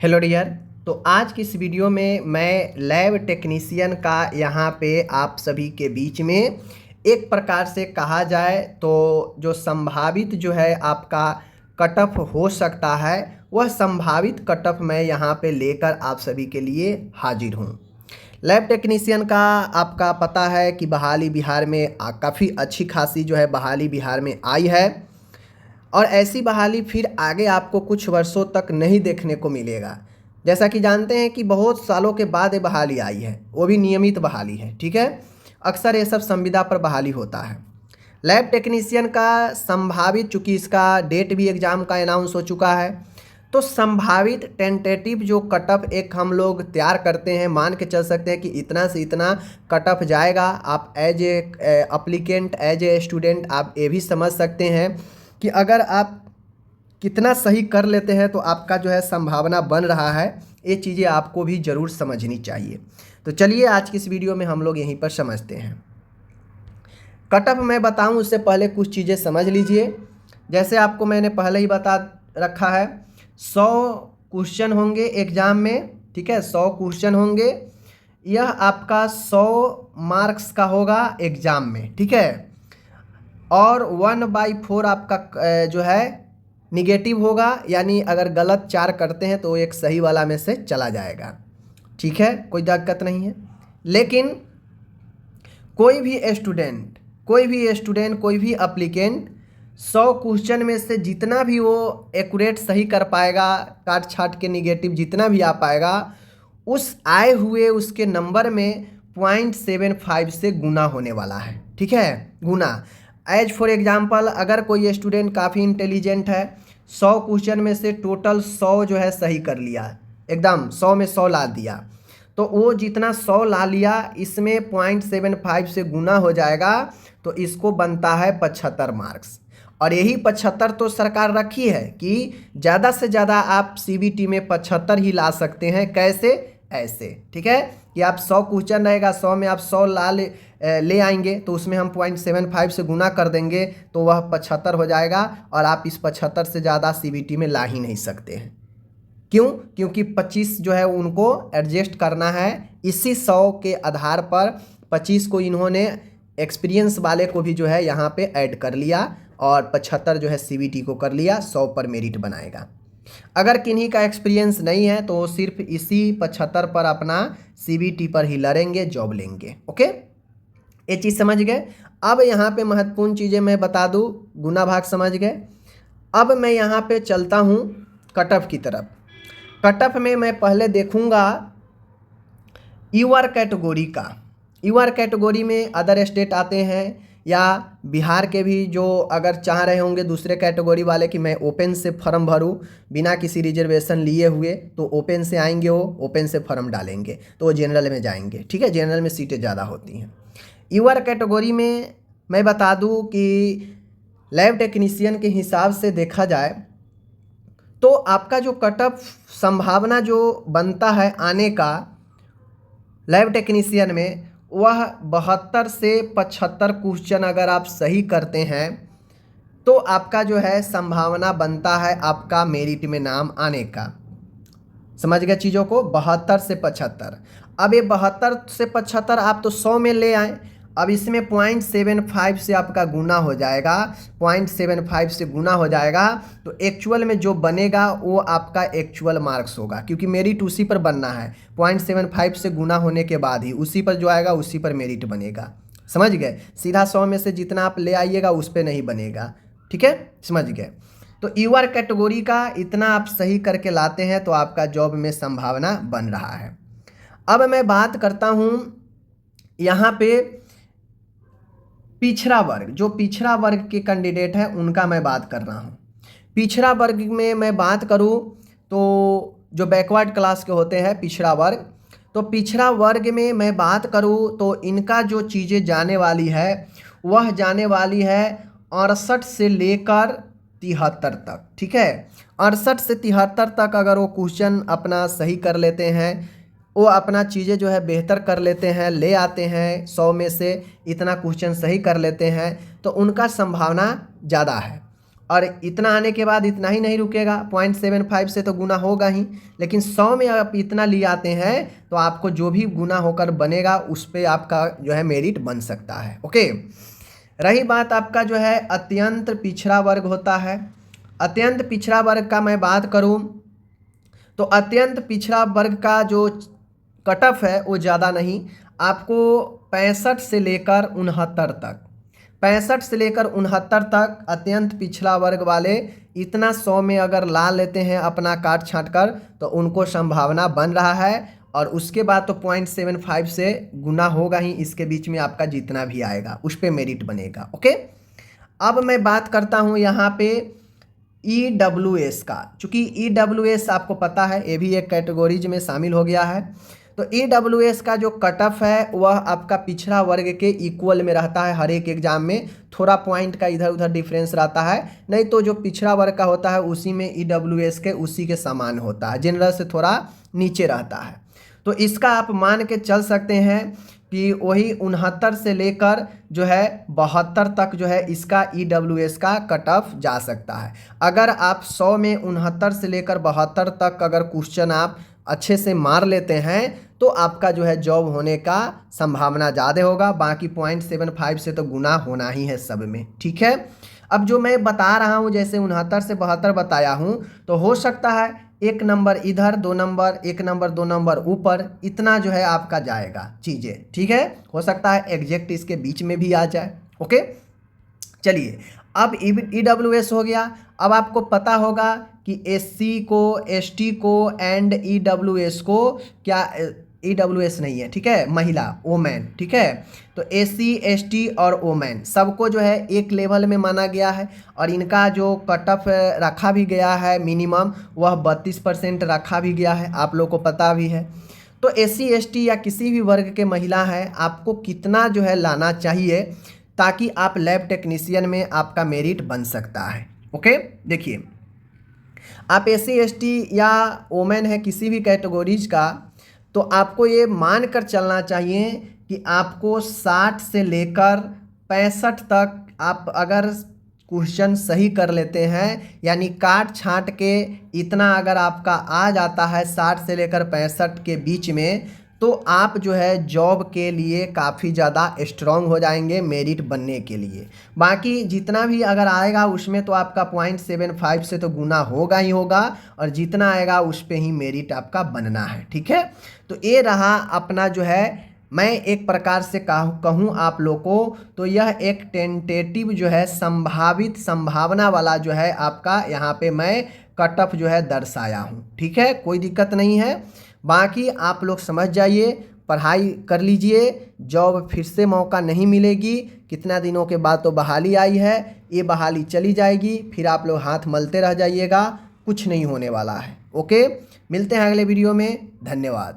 Hello dear. तो आज की इस वीडियो में मैं लैब टेक्नीशियन का यहाँ पे आप सभी के बीच में एक प्रकार से कहा जाए तो जो संभावित जो है आपका कट ऑफ हो सकता है वह संभावित कट ऑफ मैं यहाँ पे लेकर आप सभी के लिए हाजिर हूँ। लैब टेक्नीशियन का आपका पता है कि बहाली बिहार में काफ़ी अच्छी खासी जो है बहाली बिहार में आई है और ऐसी बहाली फिर आगे आपको कुछ वर्षों तक नहीं देखने को मिलेगा। जैसा कि जानते हैं कि बहुत सालों के बाद ये बहाली आई है, वो भी नियमित बहाली है। ठीक है, अक्सर ये सब संविदा पर बहाली होता है। लैब टेक्नीशियन का संभावित, चूँकि इसका डेट भी एग्ज़ाम का अनाउंस हो चुका है, तो संभावित टेंटेटिव जो कट ऑफ एक हम लोग तैयार करते हैं, मान के चल सकते हैं कि इतना से इतना कट ऑफ जाएगा। आप as a applicant, as a student आप ये भी समझ सकते हैं कि अगर आप कितना सही कर लेते हैं तो आपका जो है संभावना बन रहा है। ये चीज़ें आपको भी ज़रूर समझनी चाहिए। तो चलिए आज की इस वीडियो में हम लोग यहीं पर समझते हैं। कट ऑफ मैं बताऊं उससे पहले कुछ चीज़ें समझ लीजिए। जैसे आपको मैंने पहले ही बता रखा है, 100 क्वेश्चन होंगे एग्ज़ाम में। ठीक है, 100 क्वेश्चन होंगे। यह आपका 100 मार्क्स का होगा एग्ज़ाम में। ठीक है, और 1/4 आपका जो है निगेटिव होगा, यानी अगर गलत 4 करते हैं तो एक सही वाला में से चला जाएगा। ठीक है, कोई दिक्कत नहीं है। लेकिन कोई भी स्टूडेंट, कोई भी अप्लीकेंट 100 क्वेश्चन में से जितना भी वो एक्यूरेट सही कर पाएगा, काट छाट के निगेटिव जितना भी आ पाएगा, उस आए हुए उसके नंबर में 0.75 से गुना होने वाला है। ठीक है, गुना। एज फॉर एग्जाम्पल, अगर कोई स्टूडेंट काफ़ी इंटेलिजेंट है, 100 क्वेश्चन में से टोटल 100 जो है सही कर लिया, एकदम 100 में 100 ला दिया, तो वो जितना 100 ला लिया इसमें 0.75 से गुना हो जाएगा, तो इसको बनता है 75 मार्क्स। और यही 75 तो सरकार रखी है कि ज़्यादा से ज़्यादा आप सीबीटी में 75 ही ला सकते हैं। कैसे? ऐसे। ठीक है, कि आप 100 क्वेश्चन रहेगा, 100 में आप 100 ले आएंगे तो उसमें हम 0.75 से गुना कर देंगे तो वह 75 हो जाएगा, और आप इस 75 से ज़्यादा सीबीटी में ला ही नहीं सकते हैं। क्यों? क्योंकि 25 जो है उनको एडजस्ट करना है। इसी 100 के आधार पर 25 को इन्होंने एक्सपीरियंस वाले को भी जो है यहाँ पे ऐड कर लिया, और 75 जो है सीबीटी को कर लिया, 100 पर मेरिट बनाएगा। अगर किन्हीं का एक्सपीरियंस नहीं है तो वो सिर्फ इसी 75 पर अपना सीबीटी पर ही लड़ेंगे, जॉब लेंगे। ओके, ये चीज़ समझ गए। अब यहाँ पे महत्वपूर्ण चीज़ें मैं बता दूँ, गुना भाग समझ गए। अब मैं यहाँ पे चलता हूँ कट ऑफ की तरफ। कट ऑफ में मैं पहले देखूँगा यूआर कैटेगरी का। यूआर कैटेगरी में अदर स्टेट आते हैं, या बिहार के भी जो अगर चाह रहे होंगे दूसरे कैटेगरी वाले कि मैं ओपन से फॉर्म भरूं बिना किसी रिजर्वेशन लिए हुए, तो ओपन से आएंगे, वो ओपन से फॉर्म डालेंगे तो वो जनरल में जाएंगे। ठीक है, जनरल में सीटें ज़्यादा होती हैं। यूआर कैटेगरी में मैं बता दूं कि लैब टेक्नीशियन के हिसाब से देखा जाए तो आपका जो कट ऑफ संभावना जो बनता है आने का लैब टेक्नीशियन में, वह 72 से 75 क्वेश्चन अगर आप सही करते हैं तो आपका जो है संभावना बनता है आपका मेरिट में नाम आने का। समझ गए चीज़ों को? 72 से 75। अब ये 72 से 75 आप तो 100 में ले आए, अब इसमें 0.75 से आपका गुना हो जाएगा। 0.75 से गुना हो जाएगा तो एक्चुअल में जो बनेगा वो आपका एक्चुअल मार्क्स होगा, क्योंकि मेरिट उसी पर बनना है। 0.75 से गुना होने के बाद ही उसी पर जो आएगा उसी पर मेरिट बनेगा। समझ गए? सीधा 100 में से जितना आप ले आइएगा उस पर नहीं बनेगा। ठीक है, समझ गए? तो यूआर कैटेगरी का इतना आप सही करके लाते हैं तो आपका जॉब में संभावना बन रहा है। अब मैं बात करता हूँ यहाँ पे पिछड़ा वर्ग। जो पिछड़ा वर्ग के कैंडिडेट हैं उनका मैं बात कर रहा हूँ। पिछड़ा वर्ग में मैं बात करूँ तो जो बैकवर्ड क्लास के होते हैं पिछड़ा वर्ग, तो पिछड़ा वर्ग में मैं बात करूँ तो इनका जो चीज़ें जाने वाली है वह जाने वाली है 68 से लेकर 73 तक। ठीक है, 68 से 73 तक अगर वो क्वेश्चन अपना सही कर लेते हैं, वो अपना चीज़ें जो है बेहतर कर लेते हैं, ले आते हैं, 100 में से इतना क्वेश्चन सही कर लेते हैं तो उनका संभावना ज़्यादा है। और इतना आने के बाद इतना ही नहीं रुकेगा, 0.75 से तो गुना होगा ही, लेकिन 100 में आप इतना ले आते हैं तो आपको जो भी गुना होकर बनेगा उस पर आपका जो है मेरिट बन सकता है। ओके, रही बात आपका जो है अत्यंत पिछड़ा वर्ग होता है। अत्यंत पिछड़ा वर्ग का मैं बात करूं तो अत्यंत पिछड़ा वर्ग का जो कट ऑफ है वो ज़्यादा नहीं, आपको 65 से लेकर 69 तक, 65 से लेकर 69 तक अत्यंत पिछड़ा वर्ग वाले इतना 100 में अगर ला लेते हैं अपना काट छाँट कर तो उनको संभावना बन रहा है, और उसके बाद तो 0.75 से गुना होगा ही, इसके बीच में आपका जितना भी आएगा उस पर मेरिट बनेगा। ओके, अब मैं बात करता हूँ यहाँ पे EWS का। चूँकि EWS आपको पता है ये भी एक कैटेगरीज में शामिल हो गया है, तो EWS का जो कट ऑफ है वह आपका पिछड़ा वर्ग के इक्वल में रहता है। हर एक एग्जाम में थोड़ा पॉइंट का इधर उधर डिफरेंस रहता है, नहीं तो जो पिछड़ा वर्ग का होता है उसी में EWS के उसी के समान होता है, जनरल से थोड़ा नीचे रहता है। तो इसका आप मान के चल सकते हैं कि वही 69 से लेकर जो है 72 तक जो है इसका EWS का कट ऑफ जा सकता है। अगर आप 100 में 69 से लेकर 72 तक अगर क्वेश्चन आप अच्छे से मार लेते हैं तो आपका जो है जॉब होने का संभावना ज़्यादा होगा, बाकी 0.75 से तो गुना होना ही है सब में। ठीक है, अब जो मैं बता रहा हूँ जैसे 69 से 72 बताया हूँ, तो हो सकता है 1 नंबर इधर, 2 नंबर, 1 नंबर 2 नंबर ऊपर, इतना जो है आपका जाएगा चीज़ें। ठीक है, हो सकता है एग्जैक्ट इसके बीच में भी आ जाए। ओके, चलिए अब EWS हो गया। अब आपको पता होगा कि SC को, ST को एंड EWS को क्या, EWS नहीं है, ठीक है, महिला, वोमेन, ठीक है, तो SC ST और वोमेन सबको जो है एक लेवल में माना गया है, और इनका जो कट ऑफ रखा भी गया है मिनिमम वह 32% रखा भी गया है, आप लोग को पता भी है। तो SC ST या किसी भी वर्ग के महिला है, आपको कितना जो है लाना चाहिए ताकि आप लैब टेक्नीशियन में आपका मेरिट बन सकता है। ओके, देखिए आप SC ST या वोमेन है किसी भी कैटेगरीज का, तो आपको ये मान कर चलना चाहिए कि आपको 60 से लेकर 65 तक आप अगर क्वेश्चन सही कर लेते हैं, यानी काट छाँट के इतना अगर आपका आ जाता है 60 से लेकर 65 के बीच में, तो आप जो है जॉब के लिए काफ़ी ज़्यादा स्ट्रॉन्ग हो जाएंगे मेरिट बनने के लिए। बाकी जितना भी अगर आएगा उसमें तो आपका 0.75 से तो गुना होगा ही होगा, और जितना आएगा उस पे ही मेरिट आपका बनना है। ठीक है, तो ये रहा अपना जो है, मैं एक प्रकार से कहूँ आप लोग को तो यह एक टेंटेटिव जो है संभावित संभावना वाला जो है आपका यहाँ पे मैं कट ऑफ जो है दर्शाया हूँ। ठीक है, कोई दिक्कत नहीं है, बाकी आप लोग समझ जाइए, पढ़ाई कर लीजिए, जॉब फिर से मौका नहीं मिलेगी। कितना दिनों के बाद तो बहाली आई है, ये बहाली चली जाएगी, फिर आप लोग हाथ मलते रह जाइएगा, कुछ नहीं होने वाला है। ओके, मिलते हैं अगले वीडियो में, धन्यवाद।